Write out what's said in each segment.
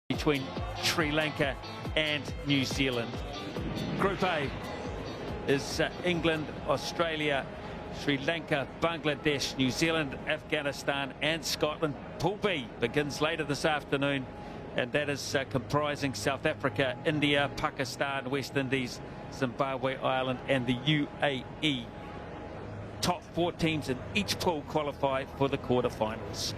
between Sri Lanka and New Zealand. Group A is England, Australia, Sri Lanka, Bangladesh, New Zealand, Afghanistan and Scotland. Pool B begins later this afternoon, and that is comprising South Africa, India, Pakistan, West Indies, Zimbabwe, Ireland and the UAE. Top 4 teams in each pool qualify for the quarterfinals.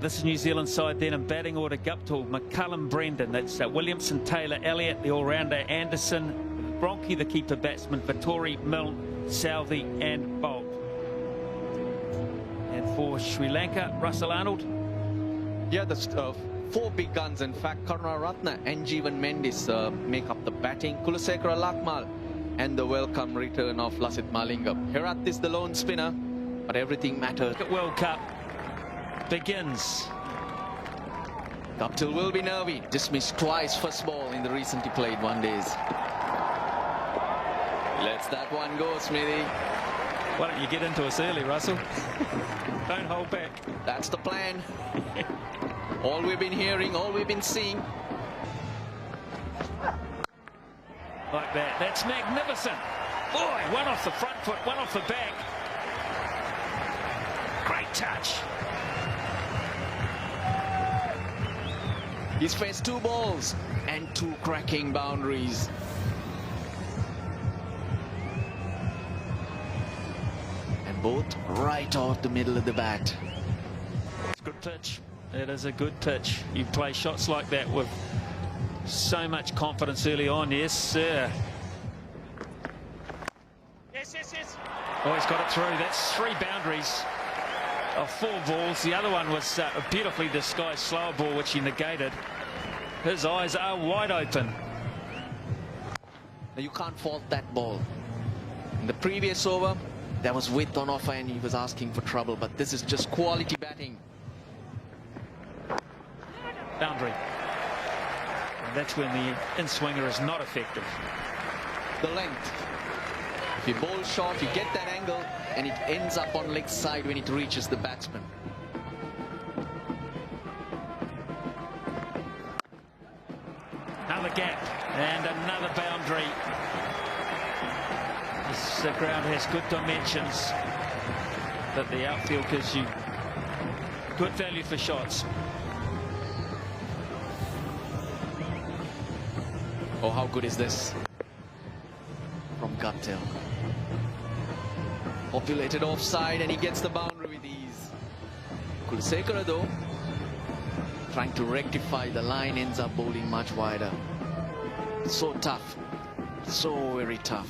This is New Zealand side then in batting order: Guptill, McCullum, Brendan. That's Williamson, Taylor, Elliott, the all-rounder, Anderson, Bronchi, the keeper batsman, Vittori, Milne, Southey and Bolt. And for Sri Lanka, Russell Arnold. Yeah, the 4 big guns. In fact, Karunaratne and Jeevan Mendis make up the batting. Kulasekara Lakmal and the welcome return of Lasith Malinga. Herath is the lone spinner, but everything matters. World Cup begins. Guptill will be nervy. Dismissed twice first ball in the recently played one days. Lets that one go, Smithy. Why don't you get into us early, Russell? Don't hold back. That's the plan. All we've been hearing, all we've been seeing. Like that. That's magnificent. Boy, one off the front foot, one off the back. Great touch. He's faced 2 balls and 2 cracking boundaries. And both right off the middle of the bat. It's a good pitch. It is a good pitch. You play shots like that with so much confidence early on. Yes, sir. Yes, yes, yes. Oh, he's got it through. That's 3 boundaries of 4 balls. The other one was a beautifully disguised slower ball, which he negated. His eyes are wide open. Now you can't fault that ball. In the previous over, there was width on offer and he was asking for trouble, but this is just quality batting. Boundary. And that's when the in-swinger is not effective. The length. If you bowl short, you get that angle and it ends up on leg side when it reaches the batsman. Another gap and another boundary. This ground has good dimensions, but the outfield gives you good value for shots. Oh, how good is this? From Guptill. Populated offside and he gets the boundary with ease. Kulasekara though, trying to rectify the line, ends up bowling much wider. So tough. So very tough.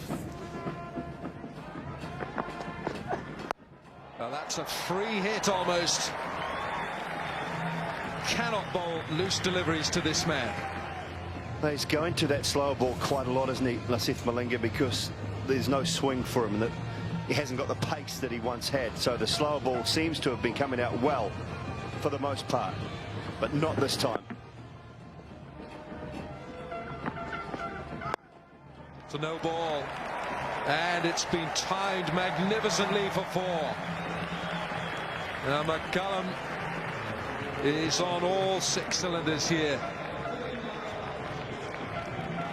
Well, that's a free hit almost. Cannot bowl loose deliveries to this man. Well, he's going to that slower ball quite a lot, isn't he, Lasith Malinga, because there's no swing for him, that he hasn't got the pace that he once had. So the slower ball seems to have been coming out well for the most part, but not this time. It's a no ball, and it's been timed magnificently for 4. Now McCullum is on all 6 cylinders here.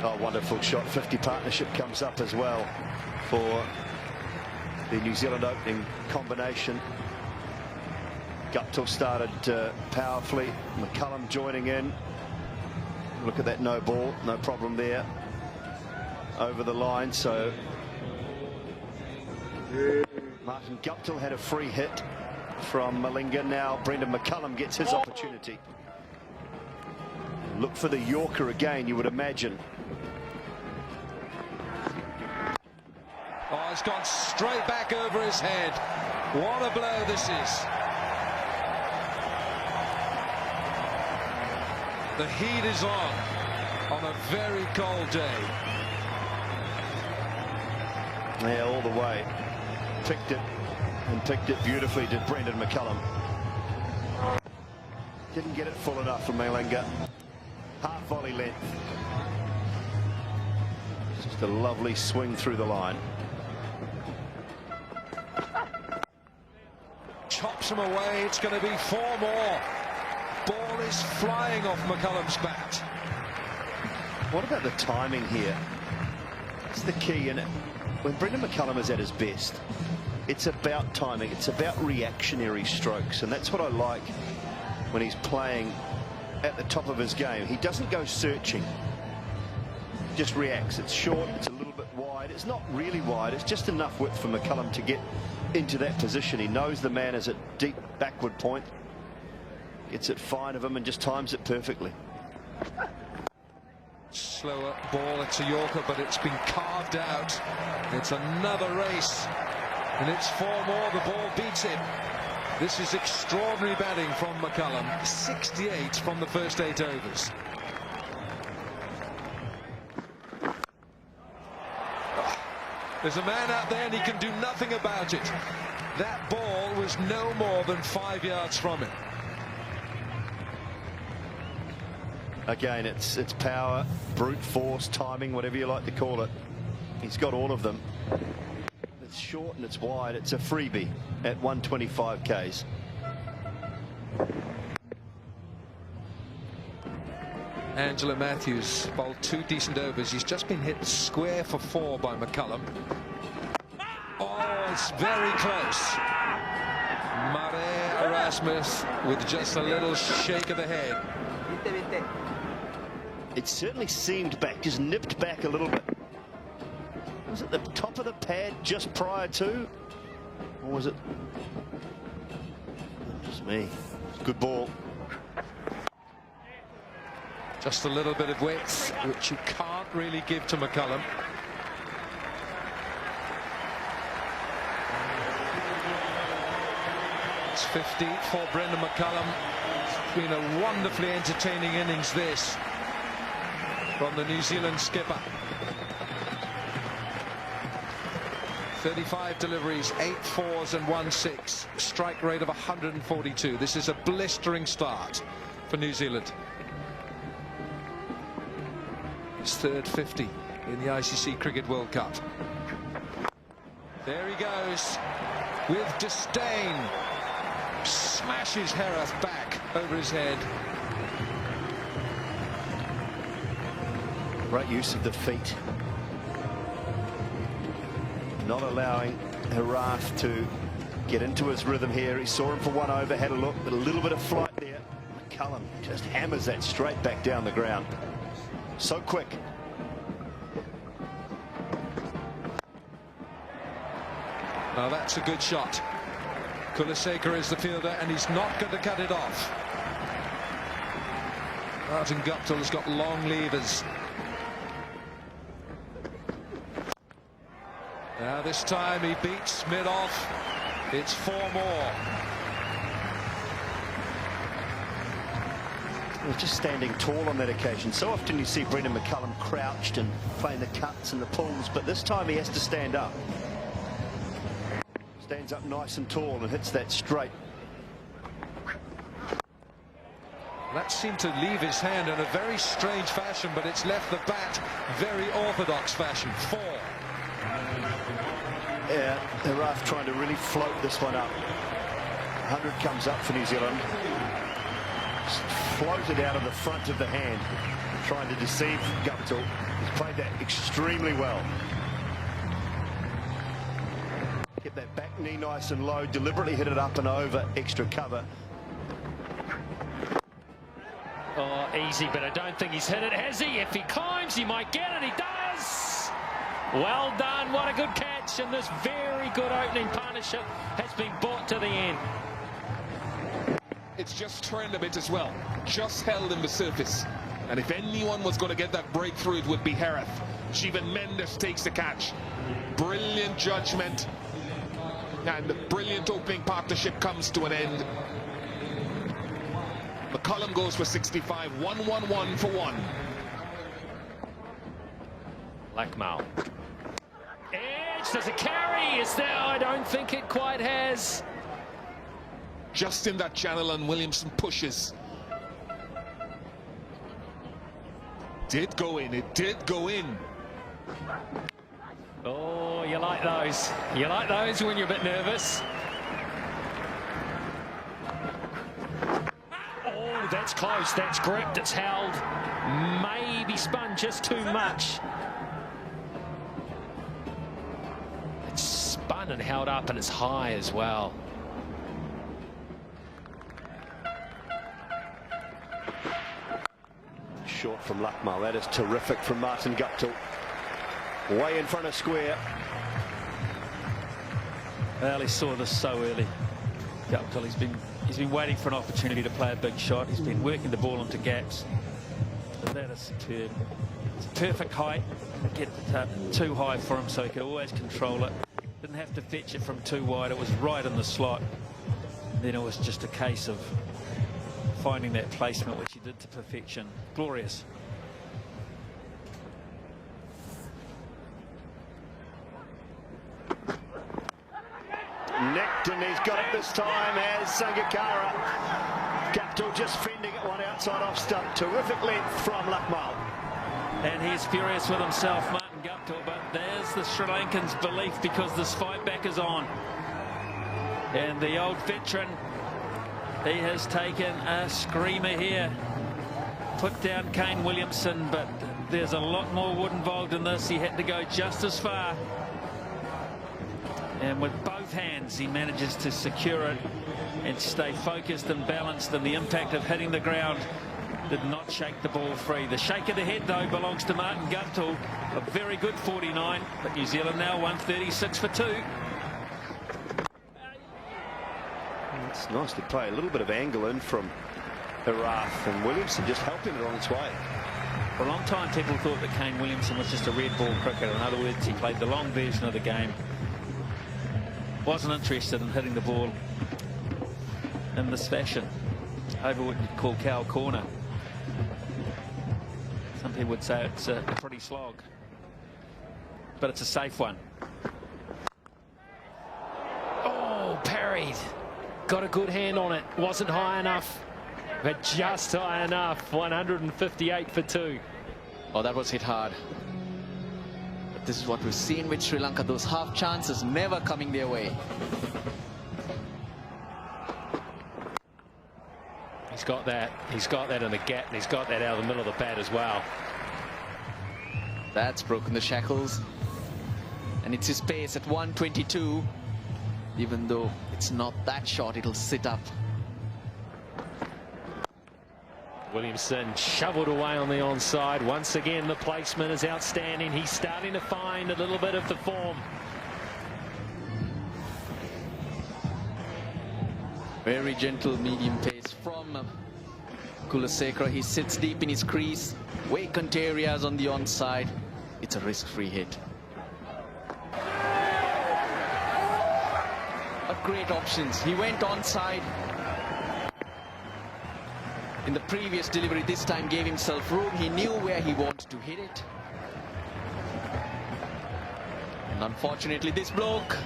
Oh, wonderful shot. 50 partnership comes up as well for the New Zealand opening combination. Guptill started powerfully. McCullum joining in. Look at that no ball. No problem there. Over the line. So Martin Guptill had a free hit from Malinga. Now Brendan McCullum gets his opportunity. Look for the Yorker again, you would imagine. Oh, it's gone straight back over his head. What a blow this is. The heat is on a very cold day. Yeah, all the way. Picked it, and picked it beautifully, did Brendan McCullum. Didn't get it full enough from Malinga. Half volley length. Just a lovely swing through the line. Chops him away. It's going to be 4 more. Ball ball is flying off McCullum's bat. What about the timing here? That's the key, and when Brendon McCullum is at his best, it's about timing, it's about reactionary strokes, and that's what I like when he's playing at the top of his game. He doesn't go searching, just reacts. It's short, it's a little bit wide, it's not really wide, it's just enough width for McCullum to get into that position. He knows the man is at deep backward point, gets it fine of him and just times it perfectly. Slower ball, it's a Yorker, but it's been carved out. It's another race, and it's 4 more. The ball beats it. This is extraordinary batting from McCullum. 68 from the first 8 overs. There's a man out there and he can do nothing about it. That ball was no more than 5 yards from him. Again, it's power, brute force, timing, whatever you like to call it. He's got all of them. It's short and it's wide. It's a freebie at 125 Ks. Angelo Matthews bowled 2 decent overs. He's just been hit square for 4 by McCullum. Oh, it's very close. Mare Erasmus with just a little shake of the head. It certainly seemed back, just nipped back a little bit. Was it the top of the pad just prior to? Or was it just me? Good ball. Just a little bit of width, which you can't really give to McCullum. It's 50 for Brendon McCullum. It's been a wonderfully entertaining innings, this, from the New Zealand skipper. 35 deliveries, 8 fours and 1 6. Strike rate of 142. This is a blistering start for New Zealand. His third 50 in the ICC Cricket World Cup. There he goes with disdain. Smashes Herath back over his head. Great use of the feet. Not allowing Herath to get into his rhythm here. He saw him for 1 over, had a look, but a little bit of flight there. McCullum just hammers that straight back down the ground. So quick. Now that's a good shot. Kulasekara is the fielder and he's not going to cut it off. Martin Guptill's got long levers. Now this time he beats mid off. It's 4 more. Well, just standing tall on that occasion. So often you see Brendon McCullum crouched and playing the cuts and the pulls, but this time he has to stand up. Stands up nice and tall and hits that straight. That seemed to leave his hand in a very strange fashion, but it's left the bat very orthodox fashion. 4. Yeah, Herath trying to really float this one up. 100 comes up for New Zealand. Just floated out of the front of the hand, trying to deceive Guptill. He's played that extremely well. Kept that back knee nice and low, deliberately hit it up and over, extra cover. Oh, easy, but I don't think he's hit it, has he? If he climbs, he might get it. He does! Well done, what a good catch, and this very good opening partnership has been brought to the end. It's just turned a bit as well, just held in the surface, and if anyone was going to get that breakthrough, it would be Herath. Shivan Mendes takes the catch. Brilliant judgment, and the brilliant opening partnership comes to an end. McCullum goes for 65, 1-1-1 for 1. Lakmal. Edge, does it carry? Is there? I don't think it quite has. Just in that channel, and Williamson pushes. Did go in, it did go in. Oh, you like those. You like those when you're a bit nervous. Oh, that That's close, that's gripped, it's held. Maybe spun just too much. It's spun and held up, and it's high as well. Short from Lakmal. That is terrific from Martin Guptill. Way in front of square. Well, he saw this so early. Guptill, he's been waiting for an opportunity to play a big shot. He's been working the ball into gaps. But that is superb. It's perfect height. Get too high for him so he could always control it. Didn't have to fetch it from too wide. It was right in the slot. And then it was just a case of finding that placement, which he did to perfection. Glorious. Nicked, and he's got it this time as Sangakkara. Guptill just fending it one outside off stump. Terrific length from Lakmal. And he's furious with himself, Martin Guptill, but there's the Sri Lankans' belief because this fight back is on. And the old veteran, he has taken a screamer here. Put down Kane Williamson, but there's a lot more wood involved in this. He had to go just as far. And with both hands, he manages to secure it and stay focused and balanced, and the impact of hitting the ground did not shake the ball free. The shake of the head, though, belongs to Martin Guptill. A very good 49, but New Zealand now 136 for 2. It's nice to play a little bit of angle in from Herath, and Williamson just helping it on its way. For a long time, people thought that Kane Williamson was just a red ball cricketer. In other words, he played the long version of the game. Wasn't interested in hitting the ball in this fashion, over what you'd call cow corner. Some people would say it's a pretty slog, but it's a safe one. Oh, parried. Got a good hand on it. Wasn't high enough, but just high enough. 158 for 2. Oh, that was hit hard. But this is what we've seen with Sri Lanka. Those half chances never coming their way. He's got that. He's got that in the gap, and he's got that out of the middle of the bat as well. That's broken the shackles. And it's his pace at 122. Even though it's not that short, it'll sit up. Williamson shoveled away on the onside. Once again, the placement is outstanding. He's starting to find a little bit of the form. Very gentle medium pace from Kulasekara. He sits deep in his crease. Vacant areas on the onside. It's a risk-free hit. But great options. He went onside in the previous delivery. This time gave himself room. He knew where he wanted to hit it. And unfortunately, this bloke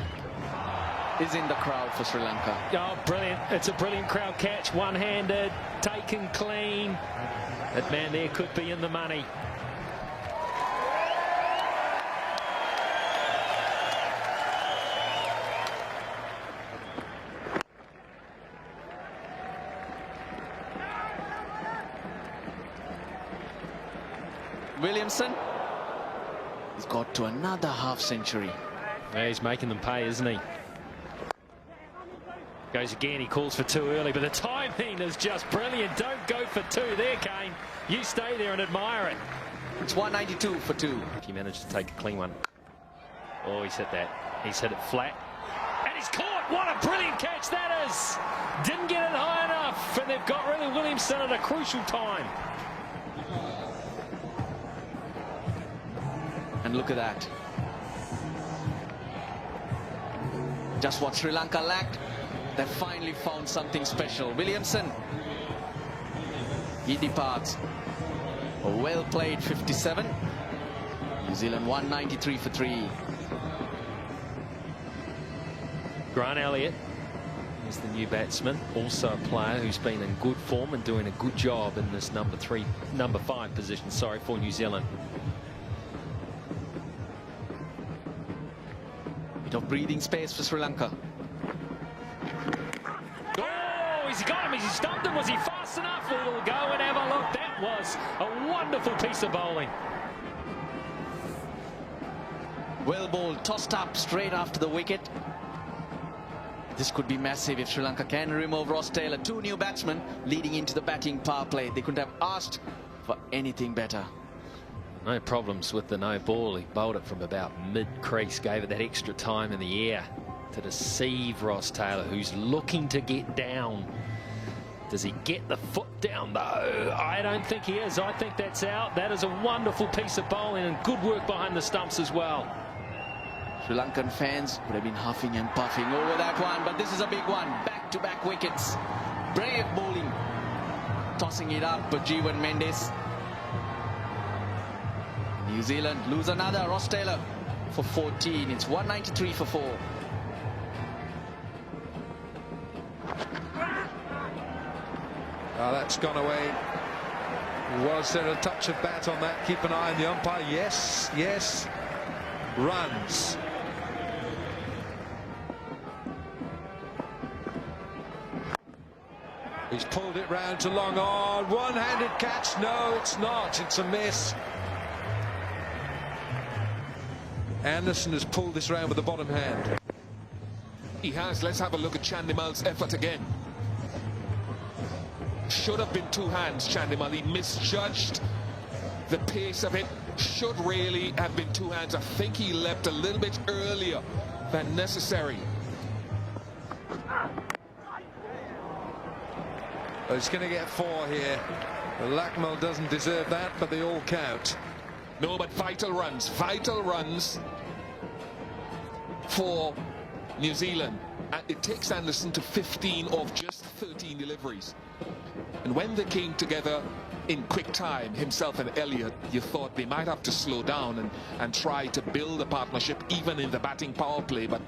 is in the crowd for Sri Lanka. Oh, brilliant. It's a brilliant crowd catch. One-handed, taken clean. That man there could be in the money. Williamson, he's got to another half-century. Yeah, he's making them pay, isn't he? Goes again, he calls for 2 early, but the timing is just brilliant. Don't go for 2 there, Kane. You stay there and admire it. It's 192 for 2. If he managed to take a clean one. Oh, he's hit that. He's hit it flat. And he's caught. What a brilliant catch that is. Didn't get it high enough, and they've got rid of Williamson at a crucial time. And look at that. Just what Sri Lanka lacked. They finally found something special. Williamson, he departs. A well-played 57. New Zealand 193 for 3. Grant Elliott is the new batsman, also a player who's been in good form and doing a good job in this number 5 position, for New Zealand. Bit of breathing space for Sri Lanka. Oh, he's got him. Has he stumped him? Was he fast close enough. We'll go and have a look. That was a wonderful piece of bowling. Well bowled, tossed up straight after the wicket. This could be massive if Sri Lanka can remove Ross Taylor. 2 new batsmen leading into the batting power play. They couldn't have asked for anything better. No problems with the no ball. He bowled it from about mid-crease, gave it that extra time in the air to deceive Ross Taylor, who's looking to get down. Does he get the foot down, though? I don't think he is. I think that's out. That is a wonderful piece of bowling and good work behind the stumps as well. Sri Lankan fans would have been huffing and puffing over that one, but this is a big one. Back-to-back wickets. Brave bowling. Tossing it up, but Jeevan Mendes. New Zealand lose another. Ross Taylor for 14. It's 193 for 4. Oh, that's gone away. Was there a touch of bat on that? Keep an eye on the umpire. Yes, yes. Runs. He's pulled it round to long on. One-handed catch. No, it's not. It's a miss. Anderson has pulled this round with the bottom hand. He has. Let's have a look at Chandimal's effort again. Should have been 2 hands, Chandimal. He misjudged the pace of it. Should really have been 2 hands. I think he leapt a little bit earlier than necessary. Oh, he's going to get 4 here. Lakmal doesn't deserve that, but they all count. No, but vital runs for New Zealand. And it takes Anderson to 15 of just 13 deliveries. And when they came together in quick time, himself and Elliott, you thought they might have to slow down and try to build a partnership even in the batting power play. But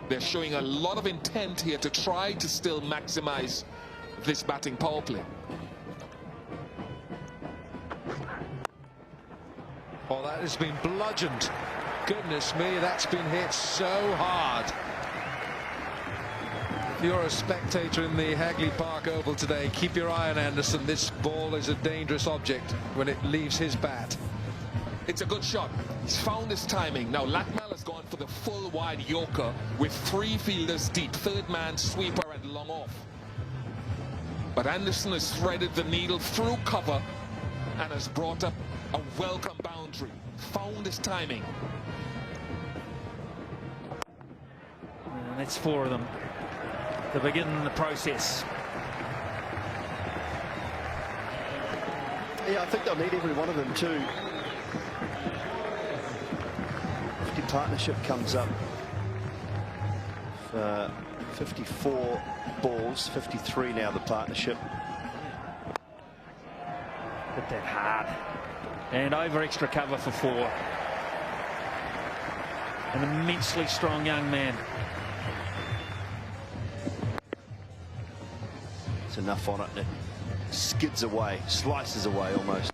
they're showing a lot of intent here to try to still maximize this batting power play. Oh, that has been bludgeoned. Goodness me, that's been hit so hard. If you're a spectator in the Hagley Park Oval today, keep your eye on Anderson. This ball is a dangerous object when it leaves his bat. It's a good shot. He's found his timing. Now Lakmal has gone for the full wide Yorker with 3 fielders deep, 3rd man, sweeper and long off. But Anderson has threaded the needle through cover and has brought up a welcome boundary. Found his timing. And that's 4 of them to begin the process. Yeah, I think they'll need every one of them too. The partnership comes up. 54 balls, 53 now the partnership. Hit that hard. And over extra cover for 4. An immensely strong young man. It's enough on it, and it skids away, slices away almost.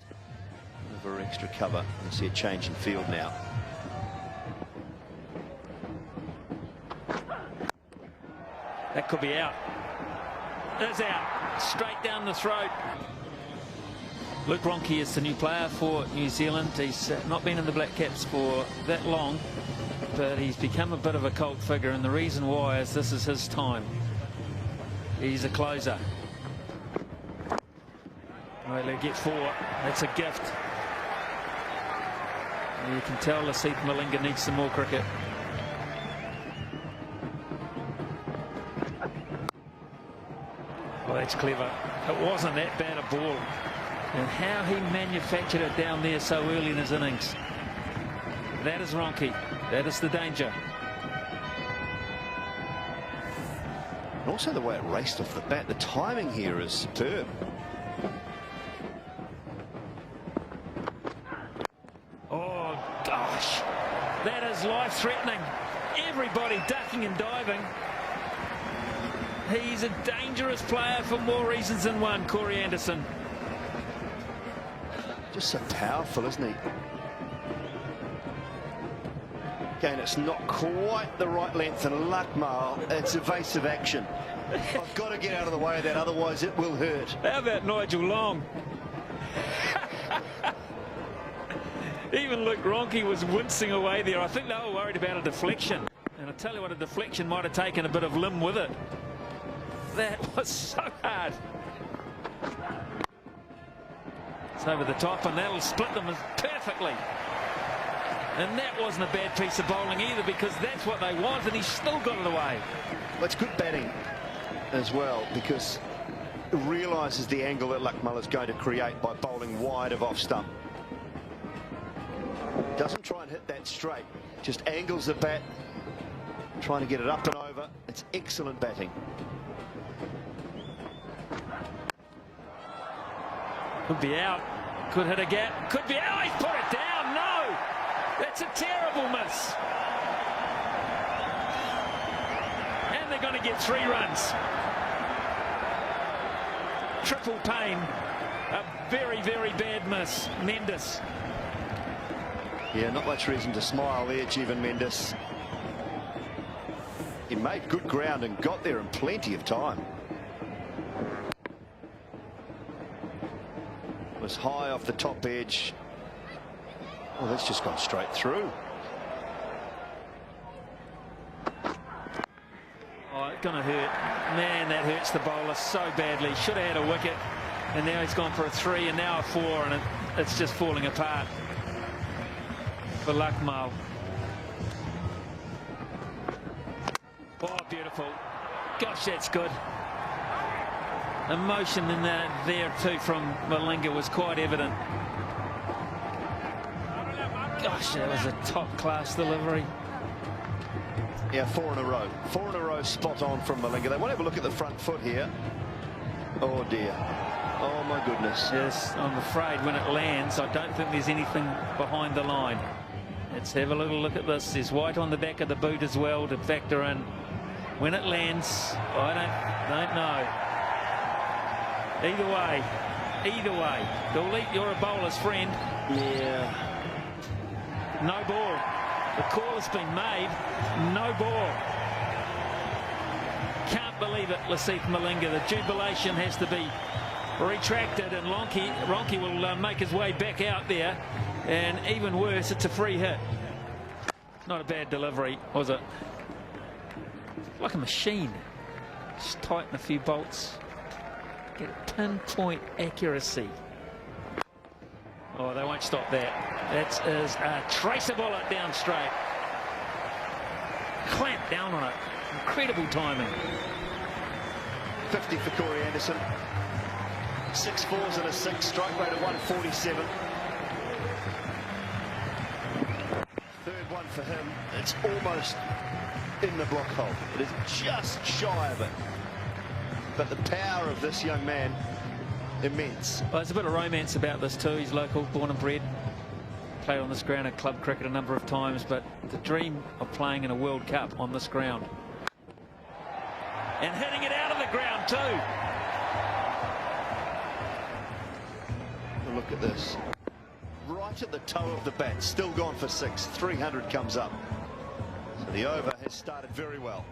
Over extra cover. You'll see a change in field now. That could be out. It's out. Straight down the throat. Luke Ronchi is the new player for New Zealand. He's not been in the Black Caps for that long, but he's become a bit of a cult figure, and the reason why is this is his time. He's a closer. Well, they get 4. That's a gift. And you can tell Lasith Malinga needs some more cricket. Well, that's clever. It wasn't that bad a ball. And how he manufactured it down there so early in his innings. That is Ronchi. That is the danger. And also the way it raced off the bat. The timing here is superb. Oh, gosh. That is life-threatening. Everybody ducking and diving. He's a dangerous player for more reasons than one, Corey Anderson. Just so powerful, isn't he? Again, it's not quite the right length, and Lakmal, it's evasive action. I've got to get out of the way of that, otherwise it will hurt. How about Nigel Long? Even Luke Ronke was wincing away there. I think they were worried about a deflection. And I tell you what, a deflection might have taken a bit of limb with it. That was so hard. It's over the top, and that'll split them perfectly. And that wasn't a bad piece of bowling either, because that's what they want, and he's still got it away. Well, it's good batting as well, because it realises the angle that Lakmal is going to create by bowling wide of off stump. Doesn't try and hit that straight, just angles the bat, trying to get it up and over. It's excellent batting. Could be out, could hit a gap, could be out, he's put it down, no! That's a terrible miss. And they're going to get 3 runs. Triple pain, a very, very bad miss. Mendes. Yeah, not much reason to smile there, Jeevan Mendes. He made good ground and got there in plenty of time. Was high off the top edge. Oh, that's just gone straight through. Oh, it's going to hurt. Man, that hurts the bowler so badly. Should have had a wicket. And now he's gone for a 3 and now a 4, and it's just falling apart for Lakmal. Oh, beautiful. Gosh, that's good. Emotion in there too from Malinga was quite evident. Gosh, that was a top-class delivery. Yeah, 4 in a row. 4 in a row spot on from Malinga. They want to have a look at the front foot here. Oh, dear. Oh, my goodness. Yes, I'm afraid when it lands, I don't think there's anything behind the line. Let's have a little look at this. There's white on the back of the boot as well to factor in. When it lands, I don't know. Either way, Dooley, you're a bowler's friend. Yeah. No ball. The call has been made. No ball. Can't believe it, Lasith Malinga. The jubilation has to be retracted, and Ronke will make his way back out there. And even worse, it's a free hit. Not a bad delivery, was it? Like a machine. Just tighten a few bolts. Get pinpoint accuracy. Oh, they won't stop that. That is a tracer bullet down straight. Clamp down on it. Incredible timing. 50 for Corey Anderson. 6 fours and a 6. Strike rate of 147. Third one for him. It's almost in the block hole. It is just shy of it. But the power of this young man, immense. Well, there's a bit of romance about this too. He's local, born and bred. Played on this ground at club cricket a number of times, but the dream of playing in a World Cup on this ground. And hitting it out of the ground too. Look at this. Right at the toe of the bat, still gone for 6. 300 comes up. So the over has started very well.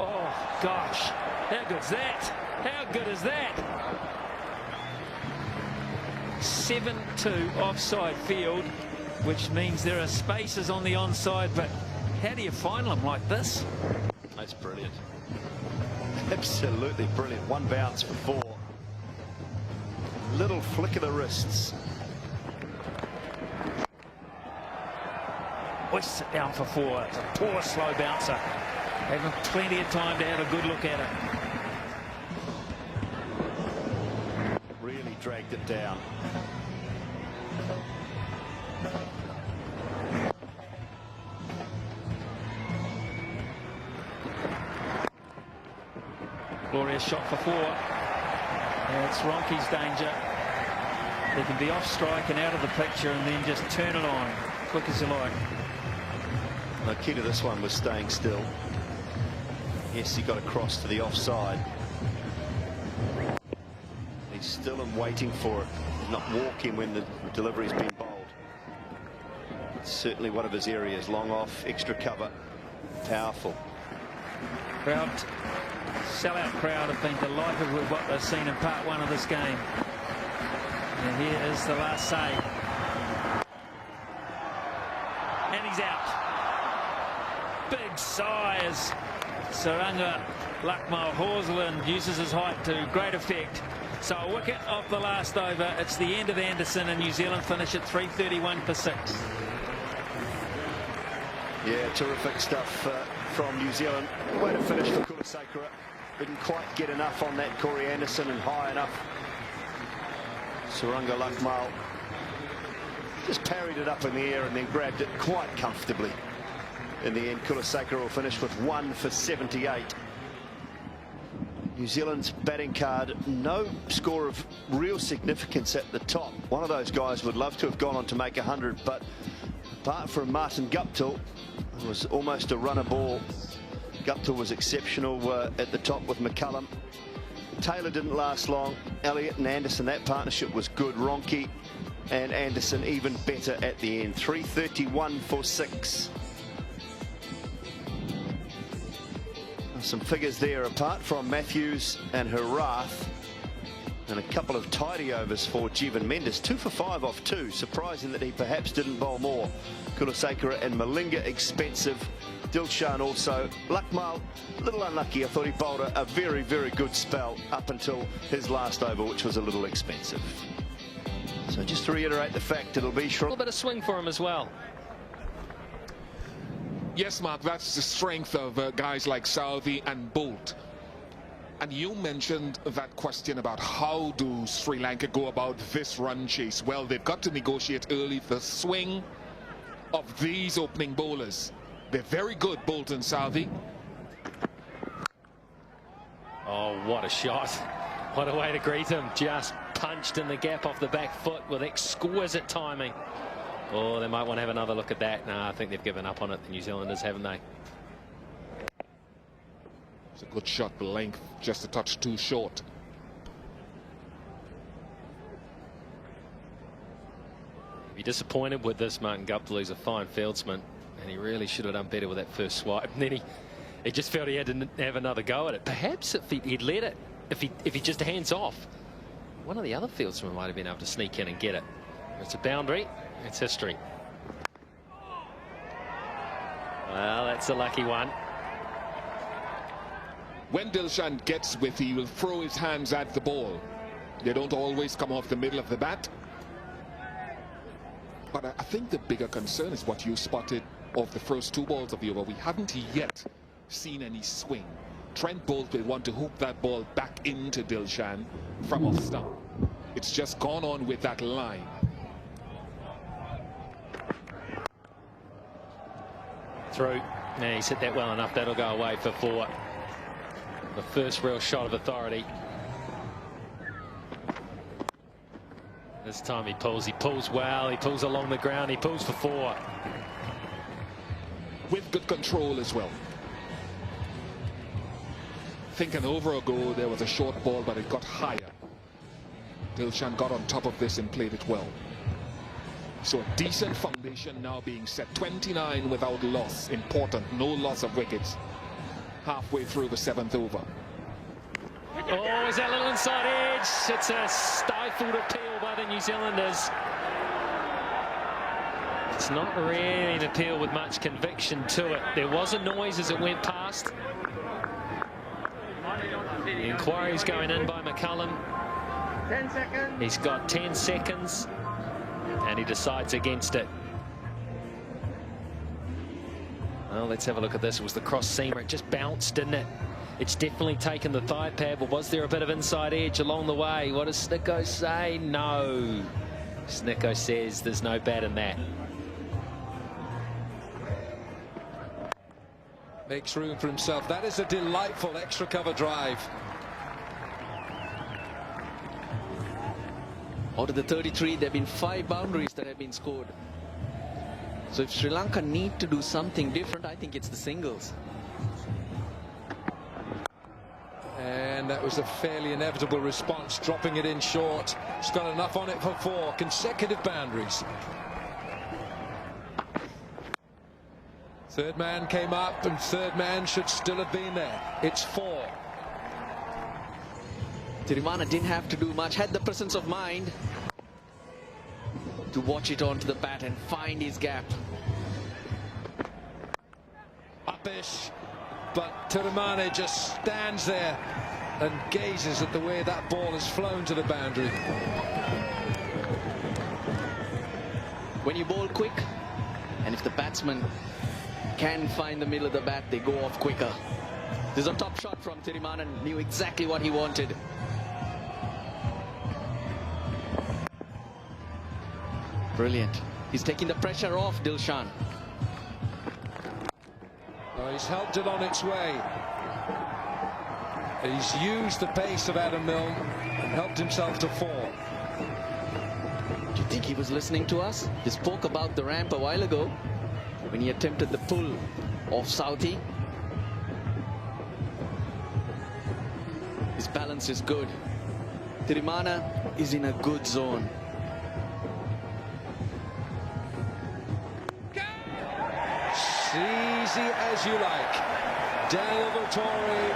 Oh, gosh. How good's that? How good is that? 7-2 offside field, which means there are spaces on the onside, but how do you find them like this? That's brilliant. Absolutely brilliant. One bounce for 4. Little flick of the wrists. Hoists it down for 4. It's a poor slow bouncer. Having plenty of time to have a good look at it. Really dragged it down. Glorious shot for 4. And it's Ronke's danger. They can be off strike and out of the picture and then just turn it on quick as you like. The key to this one was staying still. Yes, he got across to the offside. He's still and waiting for it. Not walking when the delivery's been bowled. certainly one of his areas. Long off, extra cover, powerful. Crowd, sellout crowd have been delighted with what they've seen in part one of this game. And here is the last save. And he's out. Big sigh as Suranga Lakmal Horsland uses his height to great effect. So a wicket off the last over. It's the end of Anderson, and New Zealand finish at 3:31 for 6. Yeah, terrific stuff from New Zealand. Way to finish for Kulasekara. Didn't quite get enough on that Corey Anderson and high enough. Suranga Lakmal just parried it up in the air and then grabbed it quite comfortably. In the end, Kulasekara will finish with 1 for 78. New Zealand's batting card, no score of real significance at the top. One of those guys would love to have gone on to make 100, but apart from Martin Guptill, it was almost a runner ball. Guptill was exceptional at the top with McCullum. Taylor didn't last long. Elliott and Anderson, that partnership was good. Ronke and Anderson even better at the end. 3:31 for 6. Some figures there apart from Matthews and Herath, and a couple of tidy overs for Jeevan Mendes. 2 for 5 off 2. Surprising that he perhaps didn't bowl more. Kulasekara and Malinga expensive. Dilshan also. Lakmal, a little unlucky. I thought he bowled a very, very good spell up until his last over, which was a little expensive. So just to reiterate the fact, it'll be A little bit of swing for him as well. Yes, Mark, that's the strength of guys like Southee and Bolt. And you mentioned that question about how do Sri Lanka go about this run chase. Well, they've got to negotiate early the swing of these opening bowlers. They're very good, Bolt and Southee. Oh, what a shot. What a way to greet him. Just punched in the gap off the back foot with exquisite timing. Oh, they might want to have another look at that. No, I think they've given up on it, the New Zealanders, haven't they? It's a good shot, the length just a touch too short. Be disappointed with this. Martin Guptill, he's a fine fieldsman, and he really should have done better with that first swipe. And then he just felt he had to have another go at it. Perhaps if he'd let it, if he just hands off, one of the other fieldsmen might have been able to sneak in and get it. It's a boundary. It's history. Well, that's a lucky one. When Dilshan gets with, he will throw his hands at the ball. They don't always come off the middle of the bat. But I think the bigger concern is what you spotted of the first 2 balls of the over. We haven't yet seen any swing. Trent Bolt will want to hook that ball back into Dilshan from off stump. It's just gone on with that line. Through. Now he's hit that well enough. That'll go away for 4. The first real shot of authority. This time he pulls well, he pulls along the ground, he pulls for 4. With good control as well. I think an over ago there was a short ball, but it got higher. Dilshan got on top of this and played it well. So a decent foundation now being set. 29 without loss. Important, no loss of wickets. Halfway through the 7th over. Oh, is that little inside edge? It's a stifled appeal by the New Zealanders. It's not really an appeal with much conviction to it. There was a noise as it went past. The inquiry's going in by McCullum. 10 seconds. He's got 10 seconds. And he decides against it. Well, let's have a look at this. It was the cross seamer. It just bounced, didn't it? It's definitely taken the thigh pad, but was there a bit of inside edge along the way? What does Snicko say? No. Snicko says there's no bat in that. Makes room for himself. That is a delightful extra cover drive. Out of the 33, there have been 5 boundaries that have been scored. So if Sri Lanka need to do something different, I think it's the singles. And that was a fairly inevitable response, dropping it in short. He's got enough on it for 4 consecutive boundaries. Third man came up, and third man should still have been there. It's 4. Tirimana didn't have to do much, had the presence of mind to watch it onto the bat and find his gap. Upish, but Tirimana just stands there and gazes at the way that ball has flown to the boundary. When you bowl quick, and if the batsman can find the middle of the bat, they go off quicker. This is a top shot from Tirimana, knew exactly what he wanted. Brilliant. He's taking the pressure off Dilshan. Oh, he's helped it on its way. He's used the pace of Adam Milne and helped himself to 4. Do you think he was listening to us? He spoke about the ramp a while ago when he attempted the pull off Southee. His balance is good. Tirimana is in a good zone. Easy as you like. Daniel Vettori,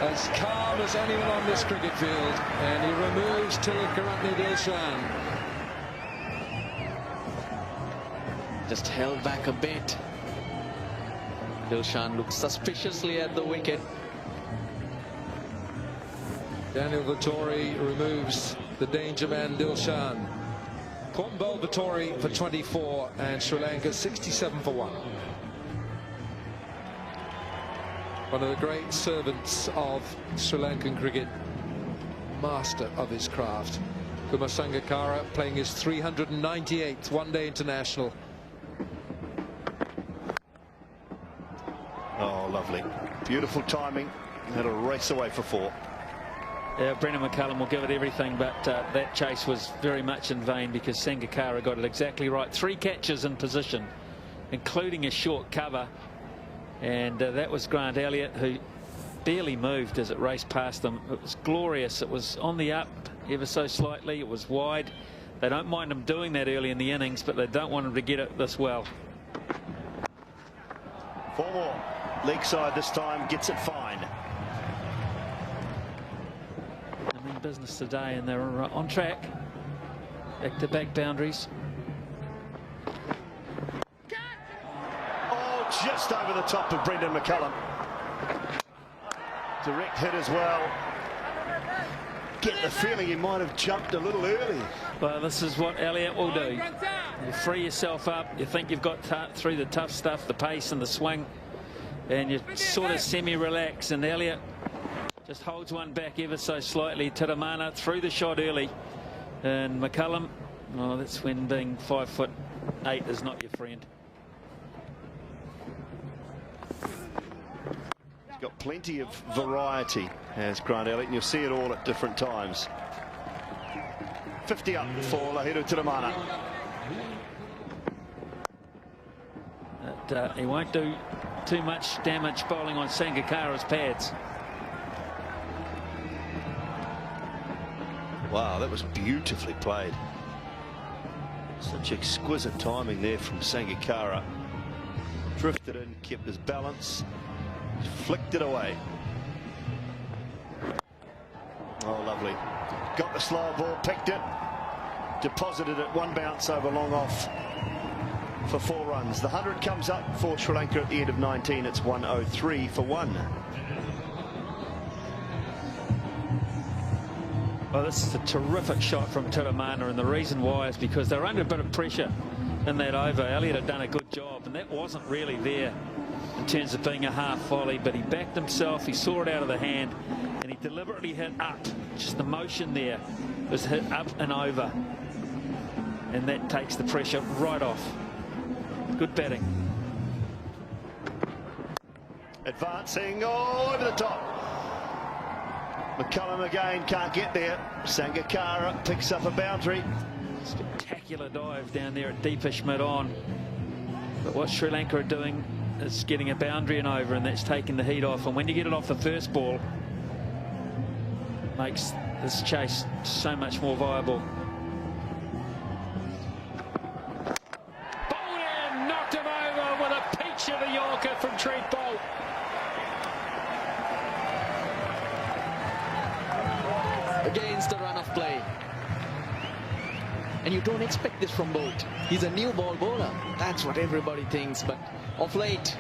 as calm as anyone on this cricket field, and he removes Tilakaratne Dilshan. Just held back a bit. Dilshan looks suspiciously at the wicket. Daniel Vettori removes the danger man Dilshan. Quambal Vettori for 24 and Sri Lanka 67 for 1. One of the great servants of Sri Lankan cricket, master of his craft. Kumar Sangakkara playing his 398th one-day international. Oh, lovely. Beautiful timing. Had a race away for 4. Yeah, Brendan McCullum will give it everything, but that chase was very much in vain because Sangakkara got it exactly right. 3 catches in position, including a short cover, and that was Grant Elliott, who barely moved as it raced past them. It was glorious. It was on the up ever so slightly. It was wide. They don't mind him doing that early in the innings, but they don't want him to get it this well. 4 more. Leg side this time, gets it fine. I'm in business today, and they're on track. Back-to-back boundaries. Oh, just over the top of Brendan McCullum. Direct hit as well. Get the feeling he might have jumped a little early. Well, this is what Elliott will do. You free yourself up. You think you've got through the tough stuff, the pace and the swing, and you sort of semi-relax, and Elliott just holds one back ever so slightly. Tirimana threw the shot early, and McCullum, oh, that's when being 5'8" is not your friend. He's got plenty of variety, has Grant Elliott, and you'll see it all at different times. 50 up for Lahiru Tirimana. But he won't do too much damage bowling on Sangakkara's pads. Wow, that was beautifully played. Such exquisite timing there from Sangakkara. Drifted in, kept his balance, flicked it away. Oh, lovely. Got the slow ball, picked it, deposited it, one bounce over long off for 4 runs. The 100 comes up for Sri Lanka at the end of 19. It's 103 for 1. Well, this is a terrific shot from Tirimana, and the reason why is because they're under a bit of pressure in that over. Elliott had done a good job, and that wasn't really there in terms of being a half volley, but he backed himself, he saw it out of the hand, and he deliberately hit up. Just the motion there was hit up and over, and that takes the pressure right off. Good batting. Advancing, oh, over the top. McCullum again can't get there. Sangakkara picks up a boundary. Spectacular dive down there at deepish mid-on. But what Sri Lanka are doing is getting a boundary and over, and that's taking the heat off. And when you get it off the first ball, makes this chase so much more viable. Bowled in, knocked him over with a peak against the run of play. And you don't expect this from Bolt. He's a new ball bowler. That's what everybody thinks. But of late,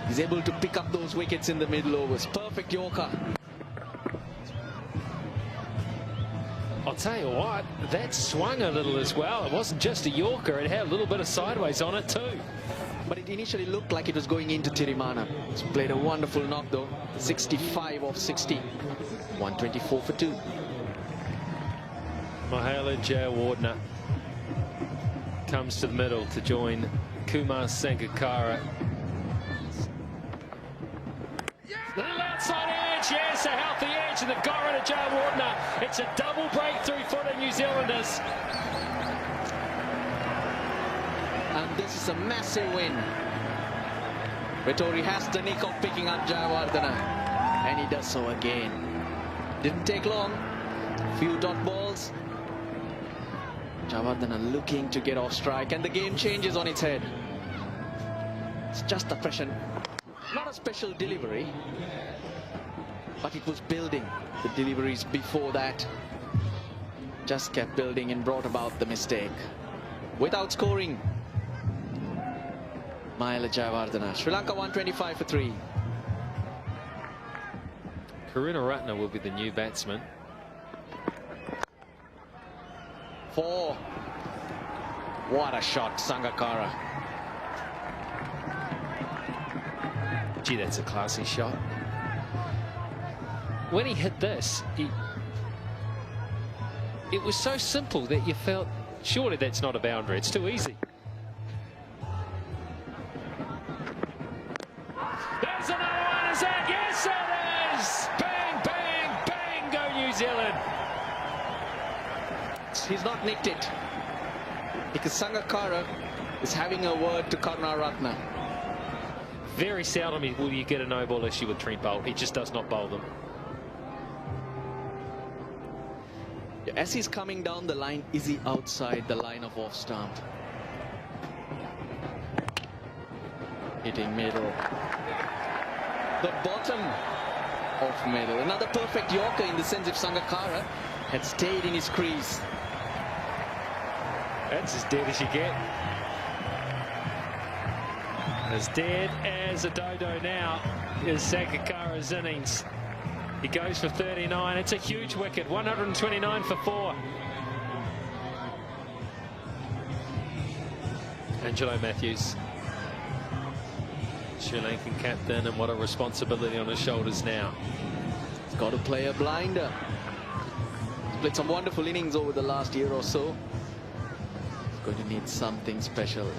he's able to pick up those wickets in the middle overs. Perfect Yorker. I'll tell you what, that swung a little as well. It wasn't just a Yorker, it had a little bit of sideways on it too. But it initially looked like it was going into Tirimana. He's played a wonderful knock though. 65 of 60. 124 for 2. Mahela Jayawardene comes to the middle to join Kumar Sangakkara. Little outside edge, yes, a healthy edge, and they've got rid of Jayawardene. It's a double breakthrough for the New Zealanders. And this is a massive win. Vettori has the nick of picking up Jayawardene, and he does so again. Didn't take long. Few dot balls. Jayawardene looking to get off strike, and the game changes on its head. It's just a pressure. Not a special delivery, but it was building. The deliveries before that just kept building and brought about the mistake. Without scoring, Mahela Jayawardene. Sri Lanka 125 for 3. Karunaratne will be the new batsman. 4. What a shot, Sangakkara. Gee, that's a classy shot. When he hit this, it was so simple that you felt, surely that's not a boundary, it's too easy. There's another one, is that? Yes, it is! Bang, bang, bang, go New Zealand! He's not nicked it, because Sangakkara is having a word to Karunaratne. Very seldom will you get a no-ball issue with Trent Boult. He just does not bowl them. As he's coming down the line, is he outside the line of off stump? Hitting middle. The bottom of middle. Another perfect Yorker in the sense if Sangakkara had stayed in his crease. That's as dead as you get. As dead as a dodo now is Sangakkara's innings. He goes for 39. It's a huge wicket. 129 for 4. Angelo Matthews, Sri Lankan captain, and what a responsibility on his shoulders now. He's got to play a blinder. He's played some wonderful innings over the last year or so. He's going to need something special.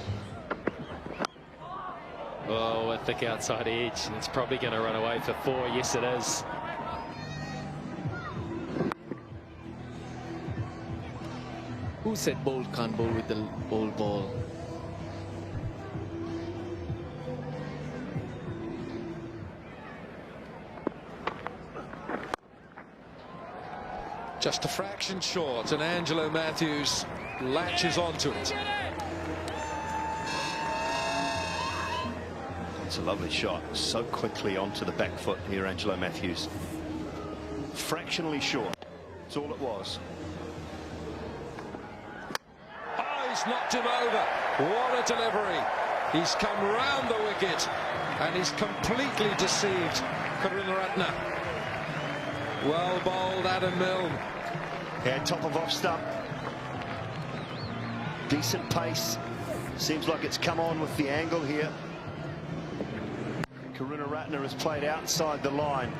Oh, a thick outside edge. It's probably going to run away for 4. Yes, it is. Who said Bolt can't bowl with the old ball? Just a fraction short, and Angelo Matthews latches onto it. It's a lovely shot. So quickly onto the back foot here, Angelo Matthews. Fractionally short. That's all it was. Oh, he's knocked him over. What a delivery. He's come round the wicket, and he's completely deceived Karunaratne. Well bowled, Adam Milne. Yeah, top of off stump. Decent pace. Seems like it's come on with the angle here. Karunaratne has played outside the line.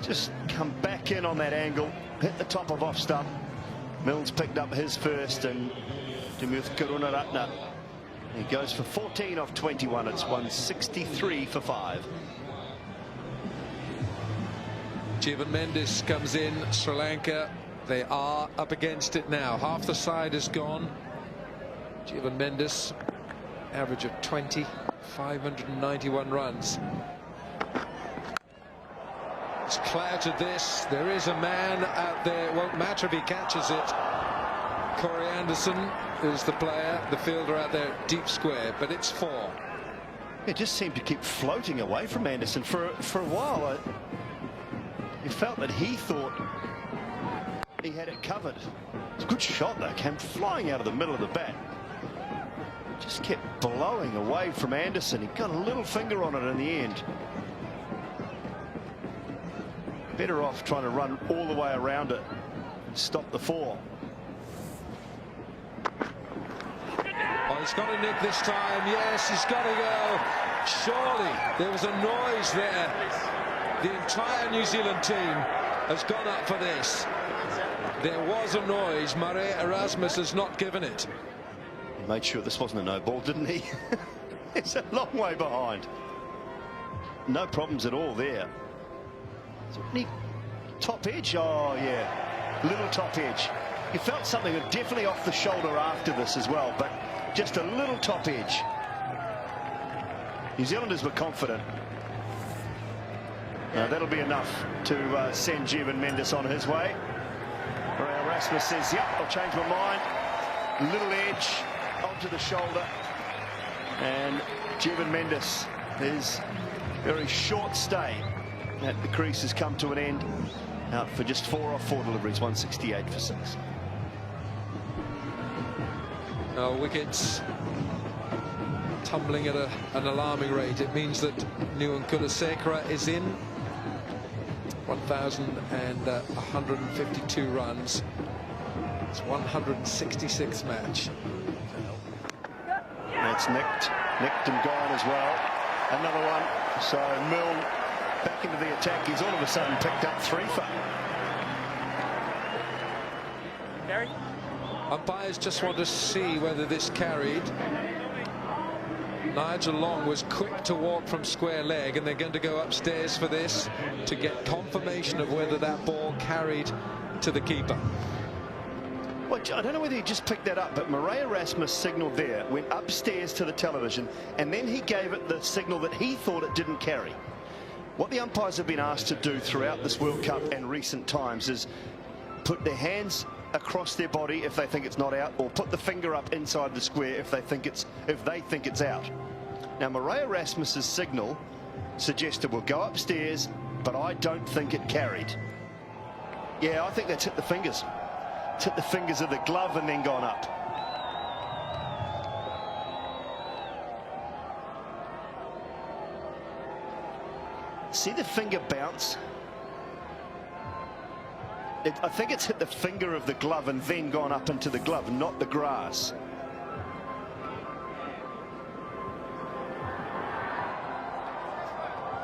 Just come back in on that angle. Hit the top of off stump. Milne's picked up his first, and Dimuth Karunaratne. He goes for 14 off 21. It's 163 for 5. Jeevan Mendis comes in. Sri Lanka, they are up against it now. Half the side is gone. Jeevan Mendis, average of 20, 591 runs. It's clouted this. There is a man out there. It won't matter if he catches it. Corey Anderson is the player, the fielder out there, deep square, but it's 4. It just seemed to keep floating away from Anderson for a while. You felt that he thought he had it covered. It's a good shot though, came flying out of the middle of the bat. Just kept blowing away from Anderson. He got a little finger on it in the end. Better off trying to run all the way around it and stop the four. Oh, he's got a nick this time. Yes, he's got to go. Surely there was a noise there. The entire New Zealand team has gone up for this. There was a noise. Murray Erasmus has not given it. He made sure this wasn't a no ball, didn't he? It's a long way behind. No problems at all there. Top edge? Oh, yeah. Little top edge. He felt something definitely off the shoulder after this as well, but just a little top edge. New Zealanders were confident. That'll be enough to send Jeevan Mendes on his way. Murray Erasmus says, yep, I'll change my mind. Little edge onto the shoulder. And Jeevan Mendes, his very short stay at the crease has come to an end. Out for just 4 off 4 deliveries, 168 for 6. Wickets tumbling at an alarming rate. It means that Nuwan Kulasekara is in. 1,152 runs. It's 166th match. That's nicked and gone as well. Another one. So Milne back into the attack. He's all of a sudden picked up 3 for. Gary? Umpires just want to see whether this carried. Nigel Long was quick to walk from square leg, and they're going to go upstairs for this to get confirmation of whether that ball carried to the keeper. Well, I don't know whether he just picked that up, but Murray Erasmus signalled there, went upstairs to the television, and then he gave it the signal that he thought it didn't carry. What the umpires have been asked to do throughout this World Cup and recent times is put their hands across their body if they think it's not out, or put the finger up inside the square if they think it's out. Now Murray Erasmus's signal suggested we'll go upstairs, but I don't think it carried. Yeah, I think that's hit the fingers. It's hit the fingers of the glove and then gone up. See the finger bounce? I think it's hit the finger of the glove and then gone up into the glove, not the grass.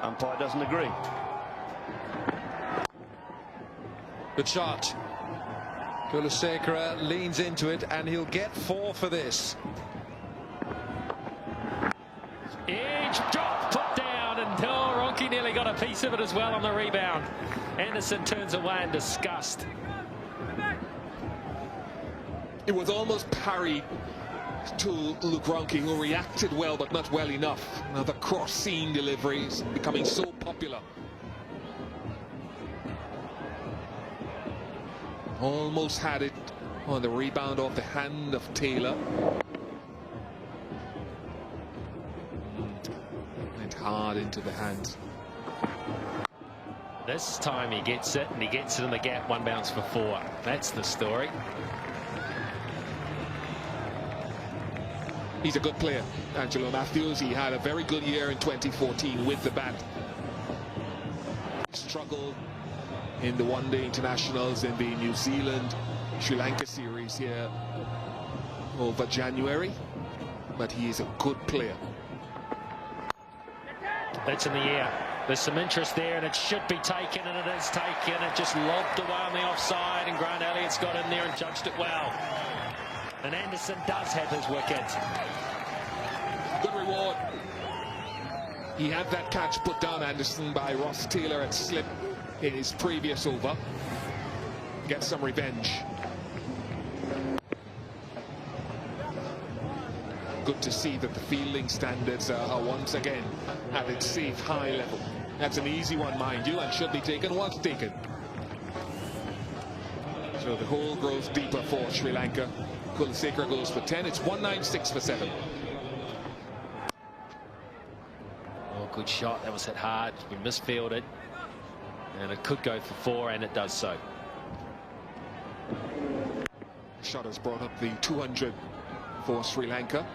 Umpire doesn't agree. Good shot. Kulasekara leans into it, and he'll get 4 for this. Edge drop, put down, and Ronke nearly got a piece of it as well on the rebound. Anderson turns away in disgust. It was almost parried to Luke Ronke, who reacted well but not well enough. Now the cross-seam delivery is becoming so popular. Almost had it on the rebound off the hand of Taylor. Went hard into the hand. This time he gets it, and he gets it in the gap. 1 bounce for 4. That's the story. He's a good player, Angelo Matthews. He had a very good year in 2014 with the bat. Struggled in the one-day internationals in the New Zealand Sri Lanka series here over January, but he is a good player. That's in the air. There's some interest there, and it should be taken, and it is taken. It just lobbed away on the offside, and Grant Elliott's got in there and judged it well. And Anderson does have his wicket. Good reward. He had that catch put down, Anderson, by Ross Taylor at slip in his previous over. Get some revenge. Good to see that the fielding standards are once again at its safe high level. That's an easy one, mind you, and should be taken, was taken. So the hole grows deeper for Sri Lanka. Kulasekara goes for 10. It's 196 for 7. Oh, good shot. That was hit hard. It's been misfielded. And it could go for 4, and it does so. Shot has brought up the 200 for Sri Lanka.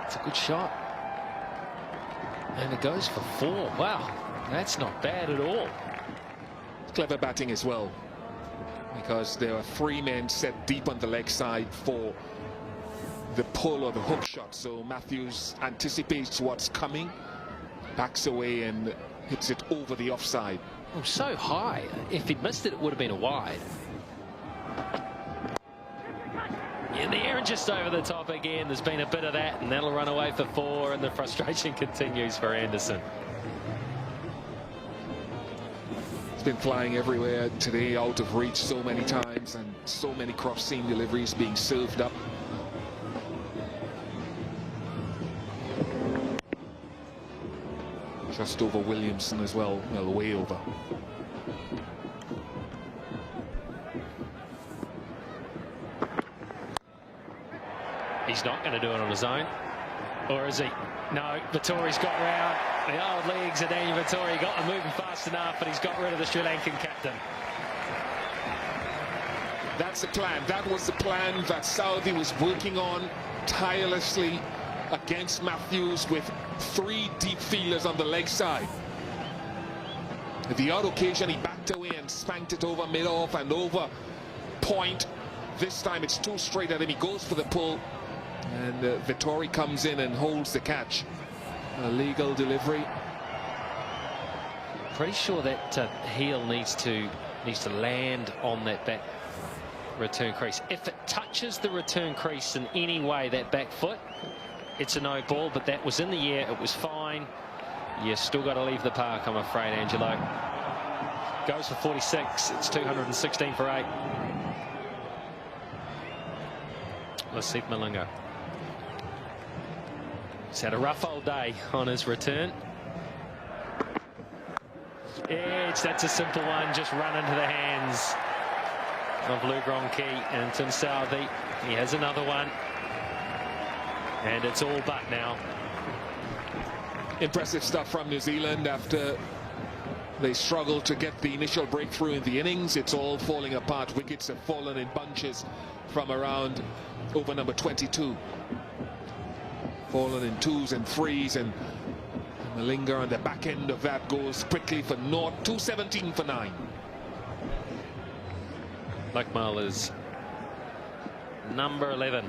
It's a good shot. And it goes for 4. Wow, that's not bad at all. Clever batting as well, because there are 3 men set deep on the leg side for the pull or the hook shot. So Matthews anticipates what's coming, backs away and hits it over the offside. Oh, so high. If he'd missed it, it would have been a wide. In the air and just over the top again. There's been a bit of that, and that'll run away for 4, and the frustration continues for Anderson. It's been flying everywhere today, out of reach so many times, and so many cross-seam deliveries being served up. Just over Williamson as well, way over. He's not going to do it on his own. Or is he? No, Vettori's got round. The old legs of Daniel Vettori got them moving fast enough, and he's got rid of the Sri Lankan captain. That's the plan. That was the plan that Southee was working on tirelessly against Matthews, with 3 deep fielders on the leg side. The odd occasion he backed away and spanked it over mid-off and over point. This time it's too straight at him. He goes for the pull, and Vettori comes in and holds the catch. A legal delivery. Pretty sure that heel needs to land on that back return crease. If it touches the return crease in any way, that back foot, it's a no ball, but that was in the air. It was fine. You still got to leave the park, I'm afraid, Angelo. Goes for 46. It's 216 for 8. Lasith Malinga. He's had a rough old day on his return. Edge, that's a simple one, just run into the hands of Lou Gronke and Tim Southee. He has another one. And it's all but now. Impressive stuff from New Zealand after they struggled to get the initial breakthrough in the innings. It's all falling apart. Wickets have fallen in bunches from around over number 22. Fallen in 2s and 3s, and Malinga on the back end of that goes quickly for naught. 217 for 9. Lakmal is number 11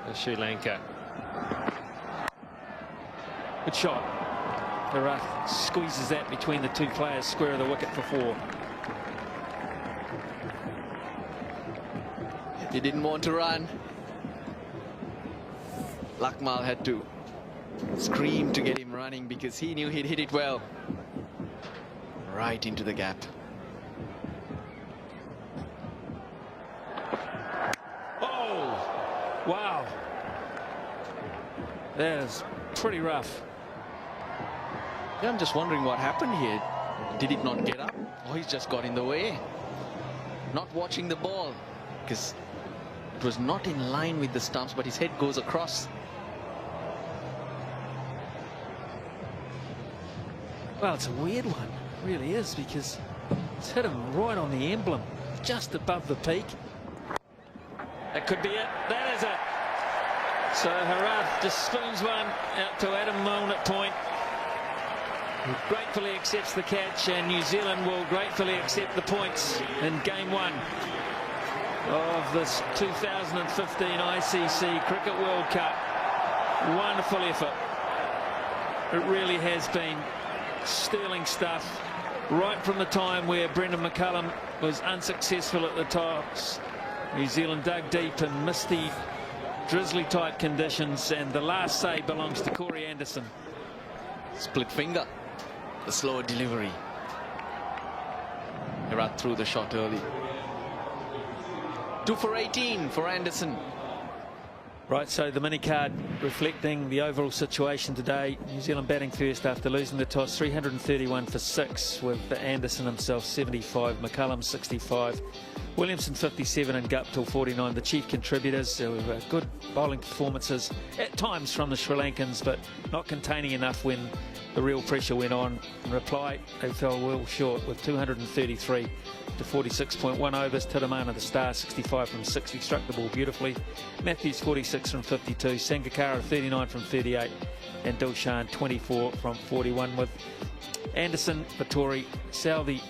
for Sri Lanka. Good shot. Herath squeezes that between the 2 players, square of the wicket for 4. He didn't want to run. Lakmal had to scream to get him running because he knew he'd hit it well. Right into the gap. Oh, wow. That is pretty rough. Yeah, I'm just wondering what happened here. Did it not get up? Or he's just got in the way? Not watching the ball, because it was not in line with the stumps, but his head goes across. Well, it's a weird one. It really is, because it's hit him right on the emblem, just above the peak. That could be it. That is it. So Herath just spoons one out to Adam Milne at point. He gratefully accepts the catch, and New Zealand will gratefully accept the points in game 1 of this 2015 ICC Cricket World Cup. Wonderful effort. It really has been sterling stuff right from the time where Brendan McCullum was unsuccessful at the tops. New Zealand dug deep in misty, drizzly type conditions, and the last say belongs to Corey Anderson. Split finger. The slow delivery. Herath threw the shot early. 2 for 18 for Anderson. Right, so the mini card reflecting the overall situation today. New Zealand batting first after losing the toss, 331 for 6, with Anderson himself 75, McCullum 65, Williamson 57 and Guptill 49, the chief contributors. There were good bowling performances at times from the Sri Lankans, but not containing enough when the real pressure went on. In reply, they fell well short with 233 to 46.1 overs. Tiramana, the star, 65 from 60, struck the ball beautifully. Matthews 46 from 52, Sangakkara 39 from 38, and Dilshan 24 from 41, with Anderson, Vittori, Southey,